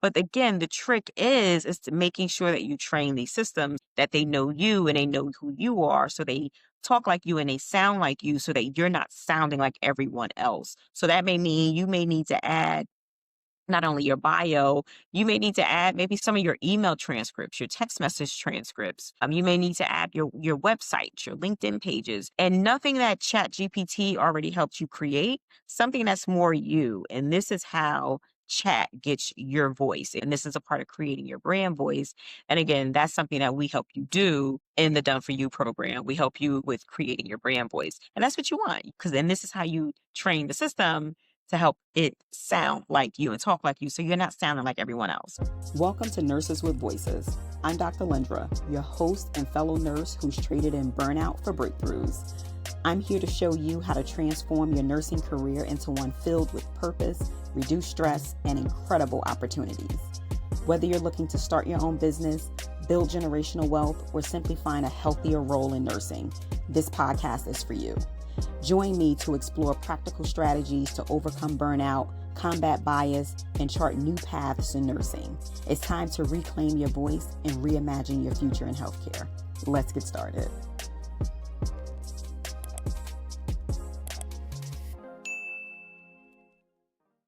But again, the trick is to making sure that you train these systems, that they know you and they know who you are. So they talk like you and they sound like you, so that you're not sounding like everyone else. So that may mean you may need to add not only your bio, you may need to add maybe some of your email transcripts, your text message transcripts. You may need to add your website, your LinkedIn pages, and nothing that ChatGPT already helped you create, something that's more you. And this is how chat gets your voice. And this is a part of creating your brand voice. And again, that's something that we help you do in the Done For You program. We help you with creating your brand voice. And that's what you want, because then this is how you train the system to help it sound like you and talk like you, so you're not sounding like everyone else. Welcome to Nurses with Voices. I'm Dr. Lendra, your host and fellow nurse who's traded in burnout for breakthroughs. I'm here to show you how to transform your nursing career into one filled with purpose, reduced stress, and incredible opportunities. Whether you're looking to start your own business, build generational wealth, or simply find a healthier role in nursing, this podcast is for you. Join me to explore practical strategies to overcome burnout, combat bias, and chart new paths in nursing. It's time to reclaim your voice and reimagine your future in healthcare. Let's get started.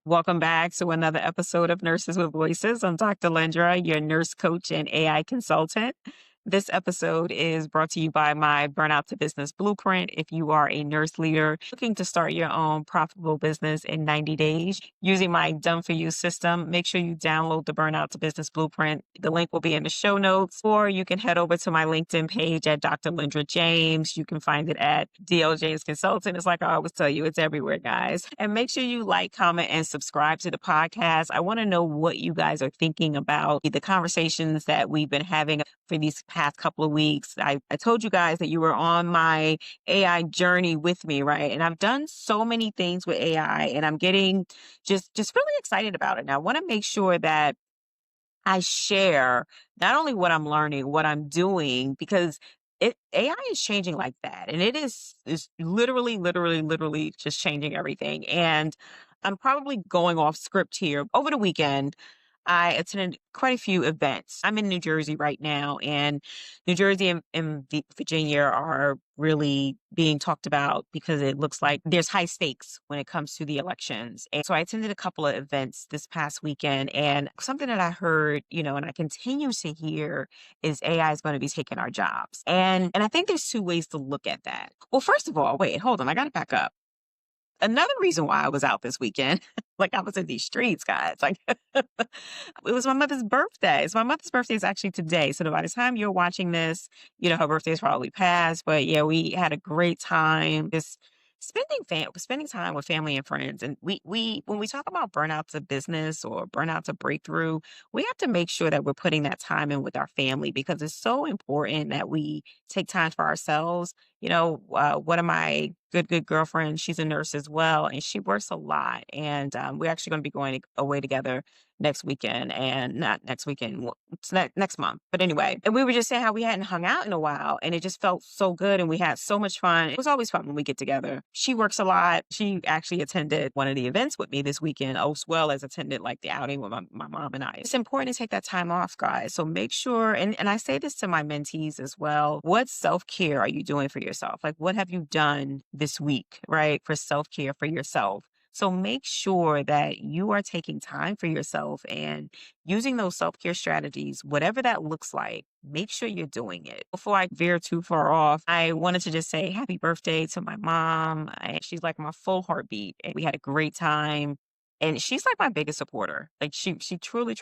Welcome back to another episode of Nurses with Voices. I'm Dr. Lendra, your nurse coach and AI consultant. This episode is brought to you by my Burnout to Business Blueprint. If you are a nurse leader looking to start your own profitable business in 90 days using my Done For You system, make sure you download the Burnout to Business Blueprint. The link will be in the show notes, or you can head over to my LinkedIn page at Dr. Lendra James. You can find it at DL James Consultant. It's like I always tell you, it's everywhere, guys. And make sure you like, comment, and subscribe to the podcast. I want to know what you guys are thinking about the conversations that we've been having for these past couple of weeks. I told you guys that you were on my AI journey with me, right? And I've done so many things with AI, and I'm getting just really excited about it. And I want to make sure that I share not only what I'm learning, what I'm doing, because AI is changing like that. And it is literally just changing everything. And I'm probably going off script here. Over the weekend, I attended quite a few events. I'm in New Jersey right now, and New Jersey and Virginia are really being talked about because it looks like there's high stakes when it comes to the elections. And so I attended a couple of events this past weekend, and something that I heard, and I continue to hear is AI is going to be taking our jobs. And I think there's two ways to look at that. Well, first of all, wait, hold on, I got to back up. Another reason why I was out this weekend, like I was in these streets, guys, like it was my mother's birthday. So my mother's birthday is actually today. So by the time you're watching this, her birthday is probably past. But yeah, we had a great time just spending time with family and friends. And we when we talk about burnout to business or burnout to breakthrough, we have to make sure that we're putting that time in with our family, because it's so important that we take time for ourselves. One of my good girlfriends, she's a nurse as well, and she works a lot. And we're actually going to be going away together next weekend, and not next weekend, it's next month. But anyway, and we were just saying how we hadn't hung out in a while, and it just felt so good, and we had so much fun. It was always fun when we get together. She works a lot. She actually attended one of the events with me this weekend, as well as attended like the outing with my mom and I. It's important to take that time off, guys. So make sure, and I say this to my mentees as well, what self-care are you doing for yourself? Like, what have you done this week, right, for self-care for yourself? So make sure that you are taking time for yourself and using those self-care strategies, whatever that looks like. Make sure you're doing it. Before I veer too far off, I wanted to just say happy birthday to my mom. She's like my full heartbeat, and we had a great time. And she's like my biggest supporter. Like she truly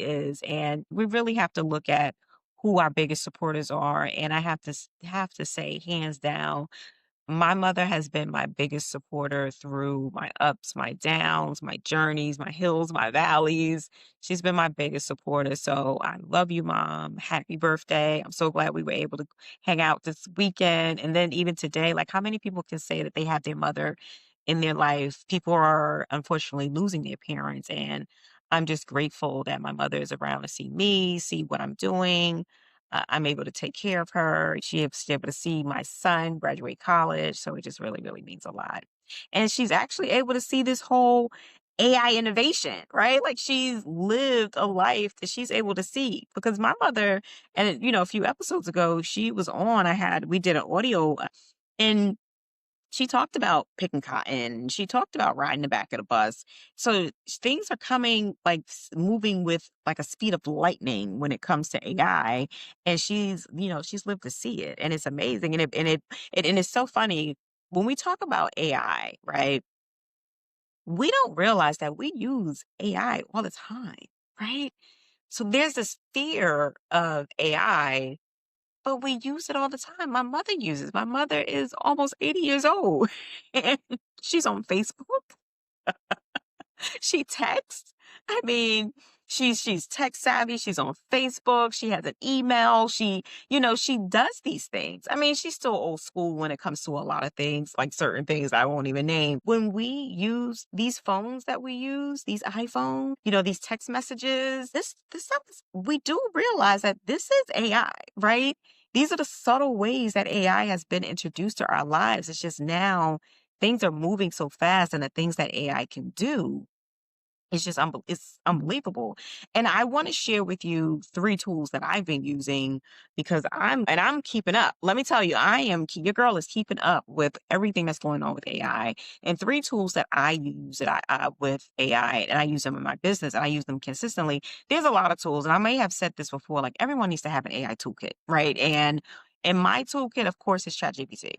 is. And we really have to look at who our biggest supporters are. And I have to say, hands down, my mother has been my biggest supporter through my ups, my downs, my journeys, my hills, my valleys. She's been my biggest supporter. So I love you, Mom. Happy birthday. I'm so glad we were able to hang out this weekend. And then even today, like, how many people can say that they have their mother in their life? People are unfortunately losing their parents. And I'm just grateful that my mother is around to see me, see what I'm doing. I'm able to take care of her. She's able to see my son graduate college. So it just really means a lot. And she's actually able to see this whole AI innovation, right? Like she's lived a life that she's able to see. Because my mother, and a few episodes ago, she was on, we did an audio and she talked about picking cotton. She talked about riding the back of the bus. So things are coming like moving with like a speed of lightning when it comes to AI. And she's lived to see it, and it's amazing. And it's so funny when we talk about AI, right? We don't realize that we use AI all the time, right? So there's this fear of AI, but we use it all the time. My mother is almost 80 years old and she's on Facebook. She texts. I mean, she's tech savvy. She's on Facebook. She has an email. She does these things. I mean, she's still old school when it comes to a lot of things, like certain things I won't even name. When we use these phones that we use, these iPhones, these text messages, this stuff, we do realize that this is AI, right? These are the subtle ways that AI has been introduced to our lives. It's just now things are moving so fast, and the things that AI can do, it's unbelievable. And I want to share with you 3 tools that I've been using because I'm keeping up. Let me tell you, your girl is keeping up with everything that's going on with AI. And 3 tools that I use with AI, and I use them in my business, and I use them consistently. There's a lot of tools, and I may have said this before, like everyone needs to have an AI toolkit, right? And in my toolkit, of course, is ChatGPT.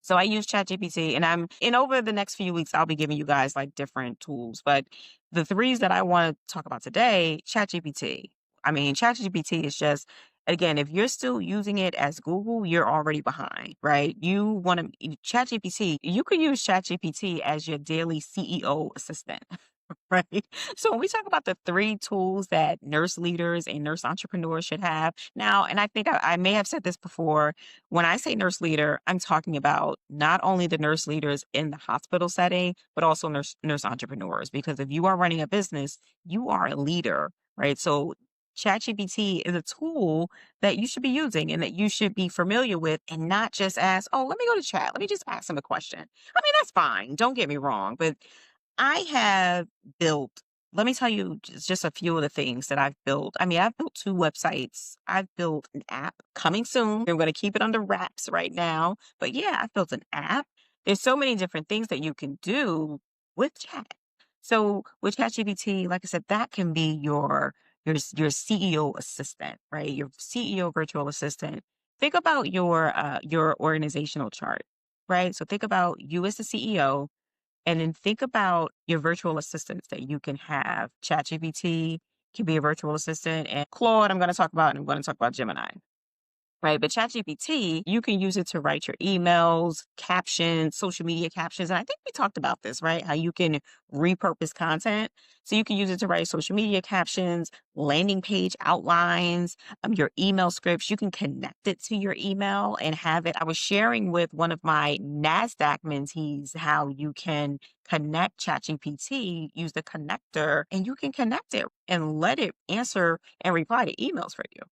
So I use ChatGPT, and over the next few weeks, I'll be giving you guys like different tools. But the 3s that I want to talk about today, ChatGPT. I mean, ChatGPT is just, again, if you're still using it as Google, you're already behind, right? ChatGPT, you can use ChatGPT as your daily CEO assistant. Right. So when we talk about the 3 tools that nurse leaders and nurse entrepreneurs should have now, and I think I may have said this before, when I say nurse leader, I'm talking about not only the nurse leaders in the hospital setting, but also nurse entrepreneurs. Because if you are running a business, you are a leader, right? So ChatGPT is a tool that you should be using and that you should be familiar with, and not just ask, oh, let me go to chat. Let me just ask him a question. I mean, that's fine. Don't get me wrong. But I have built, let me tell you just a few of the things that I've built. I mean, I've built 2 websites. I've built an app coming soon. I'm going to keep it under wraps right now. But yeah, I've built an app. There's so many different things that you can do with chat. So with ChatGPT, like I said, that can be your CEO assistant, right? Your CEO virtual assistant. Think about your organizational chart, right? So think about you as the CEO, and then think about your virtual assistants that you can have. ChatGPT can be a virtual assistant, and Claude, I'm going to talk about Gemini. Right. But ChatGPT, you can use it to write your emails, captions, social media captions. And I think we talked about this, right? How you can repurpose content. So you can use it to write social media captions, landing page outlines, your email scripts. You can connect it to your email and have it. I was sharing with one of my NASDAQ mentees how you can connect ChatGPT, use the connector, and you can connect it and let it answer and reply to emails for you.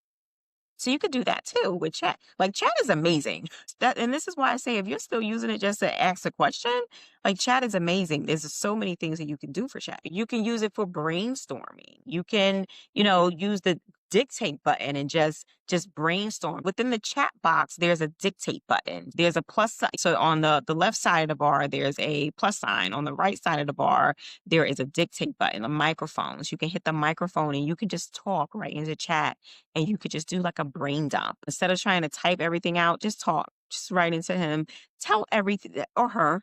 So you could do that too with chat. Like chat is amazing. And this is why I say if you're still using it just to ask a question, like chat is amazing. There's so many things that you can do for chat. You can use it for brainstorming. You can, use the dictate button and just brainstorm. Within the chat box, there's a dictate button. There's a plus sign. So on the left side of the bar, there's a plus sign. On the right side of the bar, there is a dictate button, a microphone. So you can hit the microphone and you can just talk right into chat, and you could just do like a brain dump. Instead of trying to type everything out, just talk. Just write into him. Tell everything, or her,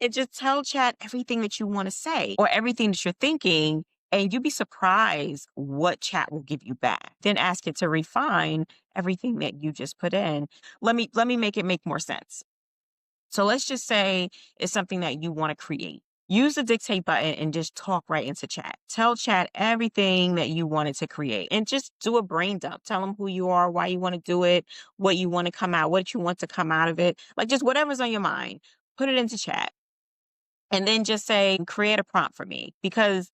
and just tell chat everything that you want to say or everything that you're thinking. And you'd be surprised what chat will give you back. Then ask it to refine everything that you just put in. Let me make it make more sense. So let's just say it's something that you want to create. Use the dictate button and just talk right into chat. Tell chat everything that you wanted to create and just do a brain dump. Tell them who you are, why you want to do it, what you want to come out, what you want to come out of it. Like just whatever's on your mind, put it into chat. And then just say, create a prompt for me, because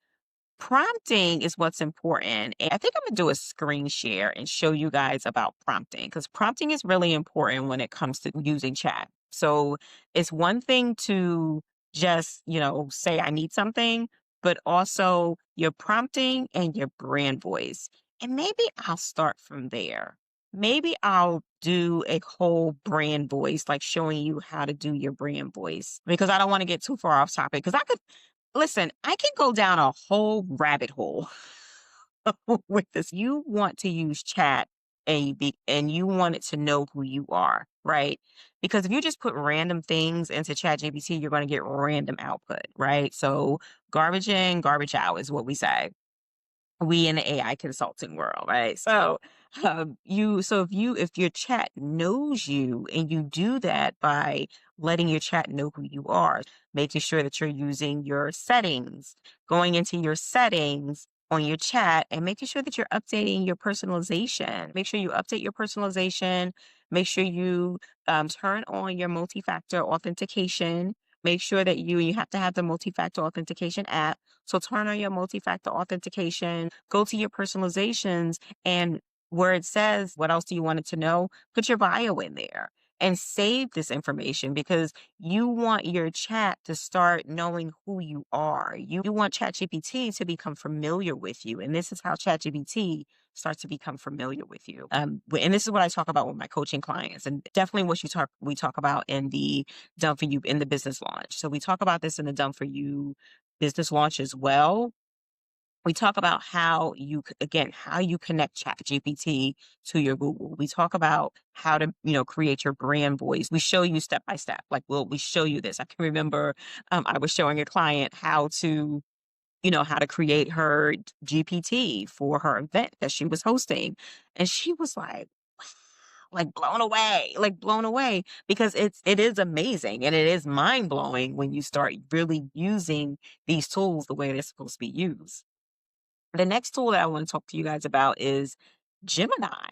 prompting is what's important. And I think I'm going to do a screen share and show you guys about prompting, because prompting is really important when it comes to using chat. So it's one thing to just, say I need something, but also your prompting and your brand voice. And maybe I'll start from there. Maybe I'll do a whole brand voice, like showing you how to do your brand voice, because I don't want to get too far off topic. Because I can go down a whole rabbit hole with this. You want to use chat and you want it to know who you are, right? Because if you just put random things into chat GPT, you're going to get random output, right? So garbage in, garbage out is what we say, we in the AI consulting world, right? So if your chat knows you, and you do that by letting your chat know who you are, making sure that you're using your settings, going into your settings on your chat and making sure that you're updating your personalization. Make sure you update your personalization. Make sure you turn on your multi-factor authentication. Make sure that you have to have the multi-factor authentication app. So turn on your multi-factor authentication, go to your personalizations, and where it says, what else do you want it to know? Put your bio in there and save this information, because you want your chat to start knowing who you are. You want ChatGPT to become familiar with you. And this is how ChatGPT starts to become familiar with you. And this is what I talk about with my coaching clients, and definitely what we talk about in the Done For You in the business launch. So we talk about this in the Done For You business launch as well. We talk about how you connect chat GPT to your Google. We talk about how to, create your brand voice. We show you step by step. Like, we show you this. I can remember I was showing a client how to create her GPT for her event that she was hosting. And she was like blown away, because it is amazing, and it is mind blowing when you start really using these tools the way they're supposed to be used. The next tool that I want to talk to you guys about is Gemini.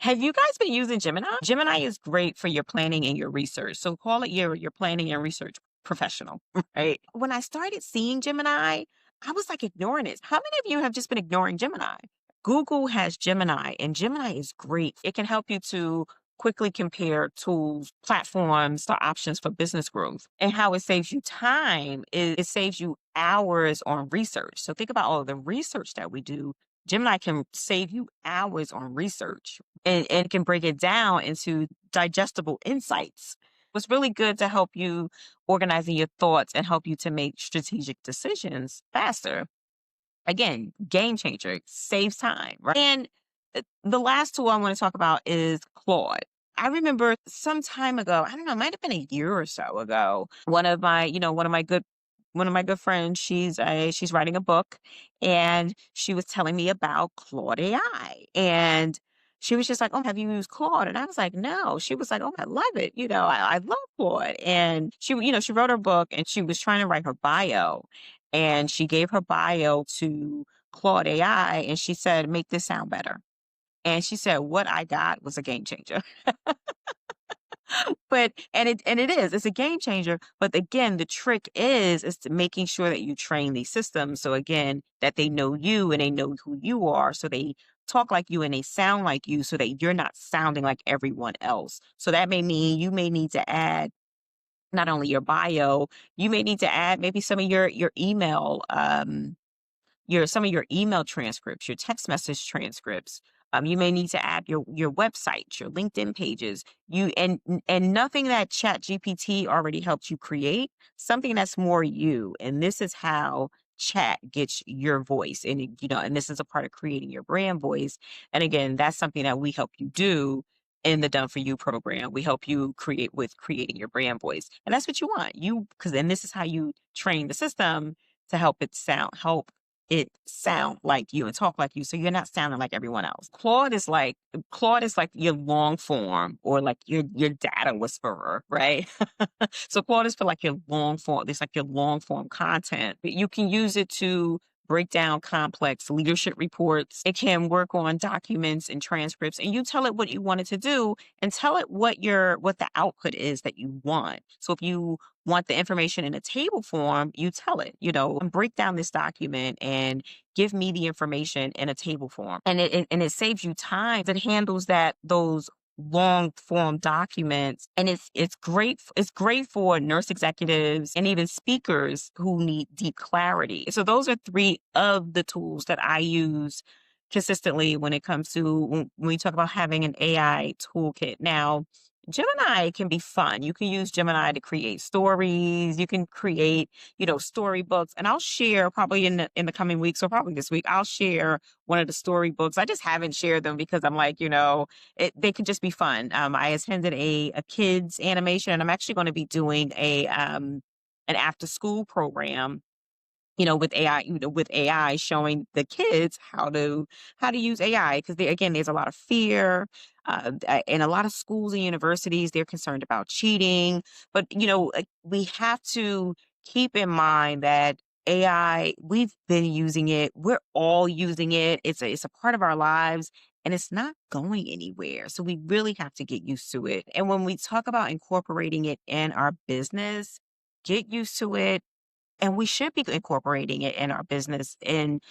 Have you guys been using Gemini? Gemini is great for your planning and your research. So call it your planning and research professional, right? When I started seeing Gemini, I was like ignoring it. How many of you have just been ignoring Gemini? Google has Gemini, and Gemini is great. It can help you to quickly compare tools, platforms, the options for business growth. And how it saves you time is it saves you hours on research. So think about all the research that we do. Gemini can save you hours on research, and can break it down into digestible insights. It's really good to help you organizing your thoughts and help you to make strategic decisions faster. Again, game changer, saves time, right? And the last tool I want to talk about is Claude. I remember some time ago, I don't know, it might have been a year or so ago, one of my good friends, she's writing a book, and she was telling me about Claude AI. And she was just like, "Oh, have you used Claude?" And I was like, "No." She was like, "Oh, I love it. I love Claude." And she wrote her book, and she was trying to write her bio, and she gave her bio to Claude AI, and she said, "Make this sound better." And she said, what I got was a game changer. It's a game changer. But again, the trick is to making sure that you train these systems. So again, that they know you and they know who you are. So they talk like you and they sound like you, so that you're not sounding like everyone else. So that may mean you may need to add not only your bio, you may need to add maybe some of your email, some of your email transcripts, your text message transcripts. You may need to add your website, your LinkedIn pages, and nothing that Chat GPT already helped you create, something that's more you. And this is how chat gets your voice. And this is a part of creating your brand voice. And again, that's something that we help you do in the Done For You program. We help you creating your brand voice. And that's what you want. Then this is how you train the system to help it sound like you and talk like you, so you're not sounding like everyone else. Claude is like your long form, or like your data whisperer, right? So Claude is for like your long form. It's like your long form content. You can use it to break down complex leadership reports. It can work on documents and transcripts, and you tell it what you want it to do, and tell it what the output is that you want. So if you want the information in a table form, you tell it, break down this document and give me the information in a table form. And it saves you time. It handles those long form documents, and it's great for nurse executives and even speakers who need deep clarity. So those are three of the tools that I use consistently when it comes to when we talk about having an AI toolkit. Now, Gemini can be fun. You can use Gemini to create stories. You can create, storybooks. And I'll share probably in the coming weeks, or probably this week, I'll share one of the storybooks. I just haven't shared them because I'm like, they could just be fun. I attended a kids animation, and I'm actually going to be doing an after school program, with AI, showing the kids how to use AI, because again, there's a lot of fear, in a lot of schools and universities. They're concerned about cheating, but we have to keep in mind that AI, we've been using it. We're all using it. It's a part of our lives. And it's not going anywhere. So we really have to get used to it. And when we talk about incorporating it in our business, get used to it, and we should be incorporating it in our business. And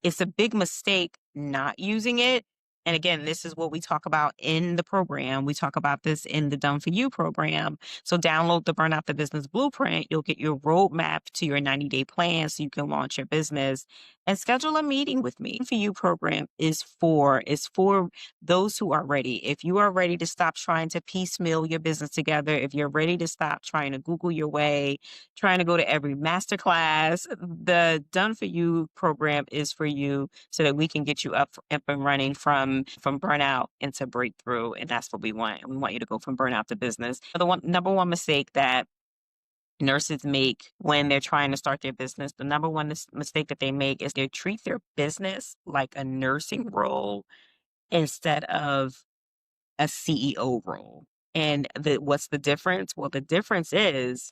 it's a big mistake not using it. And again, this is what we talk about in the program. We talk about this in the Done For You program. So download the Burnout the Business Blueprint. You'll get your roadmap to your 90-day plan so you can launch your business, and schedule a meeting with me. For You program is for those who are ready. If you are ready to stop trying to piecemeal your business together, if you're ready to stop trying to Google your way, trying to go to every masterclass, the Done For You program is for you, so that we can get you up and running from burnout into breakthrough. And that's what we want. We want you to go from burnout to business. Number one mistake that nurses make when they're trying to start their business, the number one mistake that they make is they treat their business like a nursing role instead of a CEO role. And what's the difference? Well, the difference is,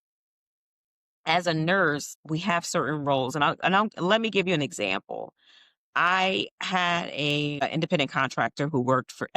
as a nurse, we have certain roles, and let me give you an example. I had an independent contractor who worked for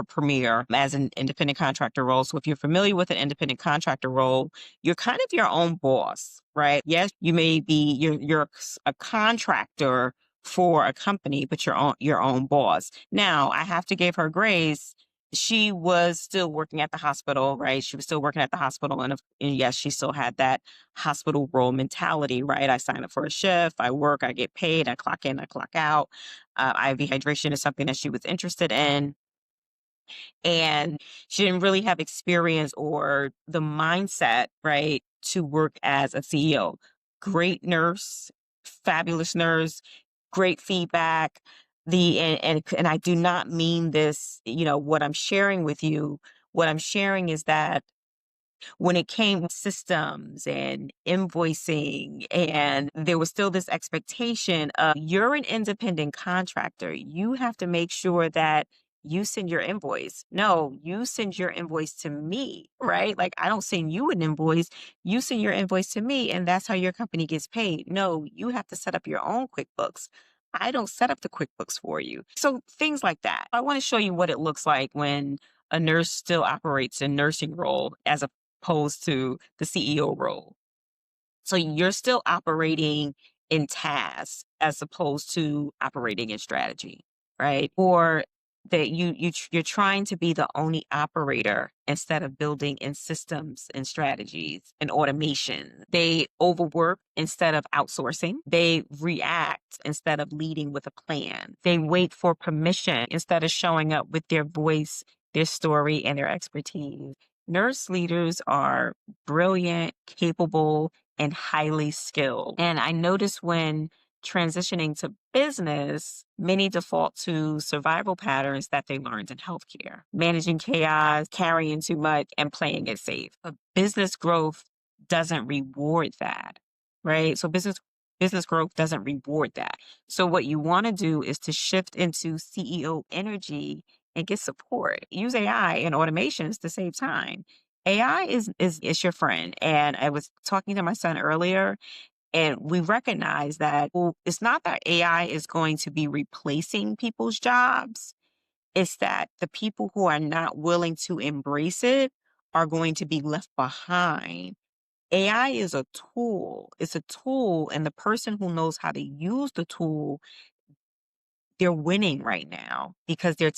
Premier as an independent contractor role. So if you're familiar with an independent contractor role, you're kind of your own boss, right? Yes, you may be you're a contractor for a company, but you're your own boss. Now, I have to give her grace. She was still working at the hospital, right? She was still working at the hospital. And yes, she still had that hospital role mentality, right? I sign up for a shift, I work, I get paid, I clock in, I clock out. IV hydration is something that she was interested in. And she didn't really have experience or the mindset, right, to work as a CEO. Great nurse, fabulous nurse, great feedback. And I do not mean this, what I'm sharing with you. What I'm sharing is that when it came to systems and invoicing, and there was still this expectation of, you're an independent contractor, you have to make sure that you send your invoice. No, you send your invoice to me, right? Like, I don't send you an invoice. You send your invoice to me, and that's how your company gets paid. No, you have to set up your own QuickBooks. I don't set up the QuickBooks for you. So things like that. I want to show you what it looks like when a nurse still operates a nursing role as opposed to the CEO role. So you're still operating in tasks as opposed to operating in strategy, right? Or that you're trying to be the only operator instead of building in systems and strategies and automation. They overwork instead of outsourcing. They react instead of leading with a plan. They wait for permission instead of showing up with their voice, their story, and their expertise. Nurse leaders are brilliant, capable, and highly skilled. And I notice when transitioning to business, many default to survival patterns that they learned in healthcare, managing chaos, carrying too much, and playing it safe. But business growth doesn't reward that, right? So business growth doesn't reward that. So what you want to do is to shift into CEO energy and get support. Use AI and automations to save time. AI is your friend. And I was talking to my son earlier, and we recognize that, well, it's not that AI is going to be replacing people's jobs. It's that the people who are not willing to embrace it are going to be left behind. AI is a tool. It's a tool, and the person who knows how to use the tool, they're winning right now because they're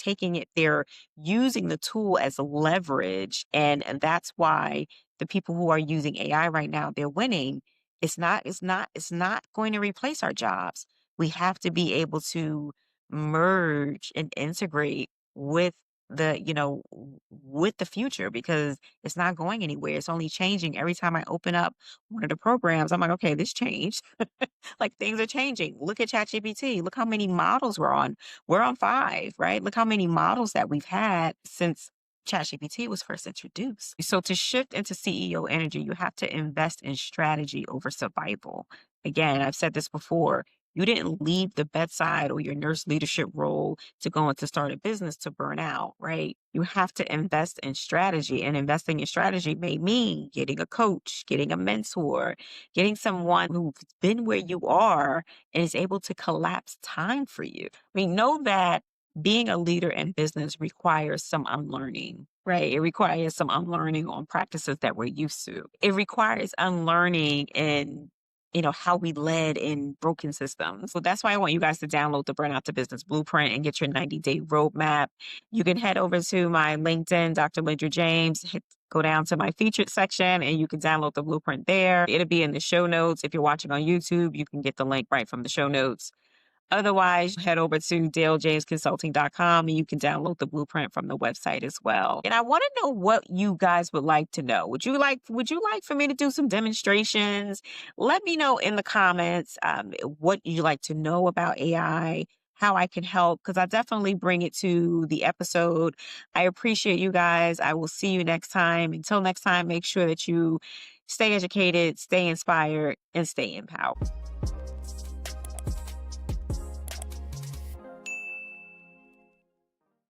using the tool as leverage. And that's why the people who are using AI right now, they're winning. It's not going to replace our jobs. We have to be able to merge and integrate with with the future, because it's not going anywhere. It's only changing. Every time I open up one of the programs, I'm like, okay, this changed. Like, things are changing. Look at ChatGPT. Look how many models we're on. We're on 5, right? Look how many models that we've had since ChatGPT was first introduced. So to shift into CEO energy, you have to invest in strategy over survival. Again, I've said this before. You didn't leave the bedside or your nurse leadership role to go into start a business to burn out, right? You have to invest in strategy, and investing in strategy may mean getting a coach, getting a mentor, getting someone who's been where you are and is able to collapse time for you. I mean, know that being a leader in business requires some unlearning, right? It requires some unlearning on practices that we're used to. It requires unlearning in how we led in broken systems. So that's why I want you guys to download the Burnout to Business Blueprint and get your 90-day roadmap. You can head over to my LinkedIn, Dr. Lendra James, go down to my featured section, and you can download the blueprint there. It'll be in the show notes. If you're watching on YouTube, you can get the link right from the show notes. Otherwise, head over to dalejamesconsulting.com and you can download the blueprint from the website as well. And I want to know what you guys would like to know. Would you like for me to do some demonstrations? Let me know in the comments what you'd like to know about AI, how I can help, because I definitely bring it to the episode. I appreciate you guys. I will see you next time. Until next time, make sure that you stay educated, stay inspired, and stay empowered.